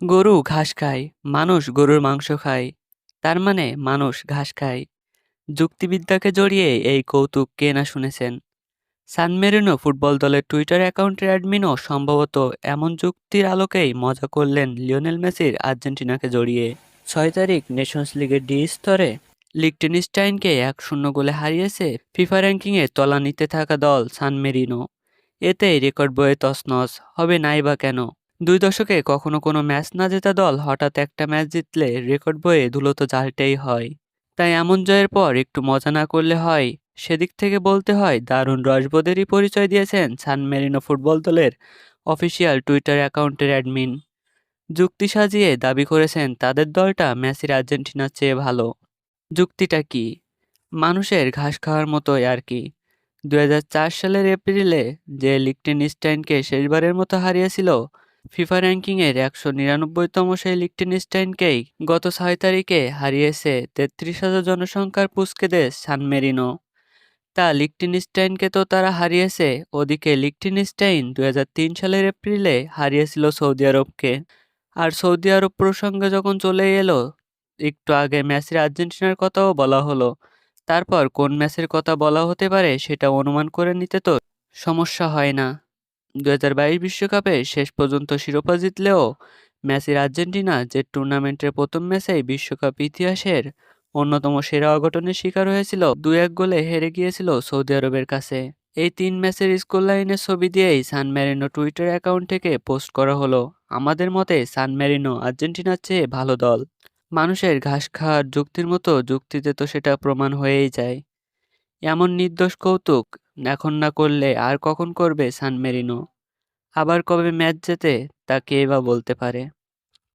গরু ঘাস খায়, মানুষ গরুর মাংস খায়। তার মানে মানুষ ঘাস খায়। যুক্তিবিদ্যাকে জড়িয়ে এই কৌতুক কে না শুনেছেন? সান মেরিনো ফুটবল দলের টুইটার অ্যাকাউন্টের অ্যাডমিনও সম্ভবত এমন যুক্তির আলোকেই মজা করলেন লিওনেল মেসির আর্জেন্টিনাকে জড়িয়ে। 6 তারিখ নেশনস লিগের ডি স্তরে লিকটেনস্টাইনকে 1-0 গোলে হারিয়েছে ফিফা র্যাঙ্কিংয়ে তলানিতে থাকা দল সান মেরিনো। এতেই রেকর্ড বইয়ে তছনছ হবে নাই বা কেন? 2 দশকে কখনো কোনো ম্যাচ না জেতা দল হঠাৎ একটা ম্যাচ জিতলে রেকর্ড বইয়ে ধুলো তো ঝাড়তেই হয়। তাই এমন জয়ের পর একটু মজা না করলে হয়। সেদিক থেকে বলতে হয় দারুণ রসবোধেরই পরিচয় দিয়েছেন সান মেরিনো ফুটবল দলের অফিসিয়াল টুইটার অ্যাকাউন্টের অ্যাডমিন। যুক্তি সাজিয়ে দাবি করেছেন তাদের দলটা মেসির আর্জেন্টিনার চেয়ে ভালো। যুক্তিটা কি? মানুষের ঘাস খাওয়ার মতোই আর কি। 2004 সালের এপ্রিলে যে লিকটেনস্টাইনকে শেষবারের মতো হারিয়েছিল ফিফা র্যাঙ্কিংয়ের 199তম সেই লিকটেনস্টাইনকেই গত 6 তারিখে হারিয়েছে 33,000 জনসংখ্যার পুচকে দেশ সান মেরিনো। তা লিকটেনস্টাইনকে তো তারা হারিয়েছে, ওদিকে লিকটেনস্টাইন 2003 সালের এপ্রিলে হারিয়েছিল সৌদি আরবকে। আর সৌদি আরব প্রসঙ্গে যখন চলে এলো, একটু আগে ম্যাচের আর্জেন্টিনার কথাও বলা হলো। তারপর কোন ম্যাচের কথা বলা হতে পারে সেটা অনুমান করে নিতে তো সমস্যা হয় না। 2022 বিশ্বকাপে শেষ পর্যন্ত শিরোপা জিতলেও মেসির আর্জেন্টিনা যে টুর্নামেন্টের প্রথম ম্যাচেই বিশ্বকাপ ইতিহাসের অন্যতম সেরা অঘটনের শিকার হয়েছিল, 2-1 গোলে হেরে গিয়েছিল সৌদি আরবের কাছে। এই 3 ম্যাচের স্কোর লাইনের ছবি দিয়েই সান মেরিনো টুইটার অ্যাকাউন্ট থেকে পোস্ট করা হলো, আমাদের মতে সান মেরিনো আর্জেন্টিনার চেয়ে ভালো দল। মানুষের ঘাস খাওয়ার যুক্তির মতো যুক্তিতে তো সেটা প্রমাণ হয়েই যায়। এমন নির্দোষ কৌতুক এখন না করলে আর কখন করবে সান মেরিনো? আবার কবে ম্যাচ জেতে তা কে বা বলতে পারে?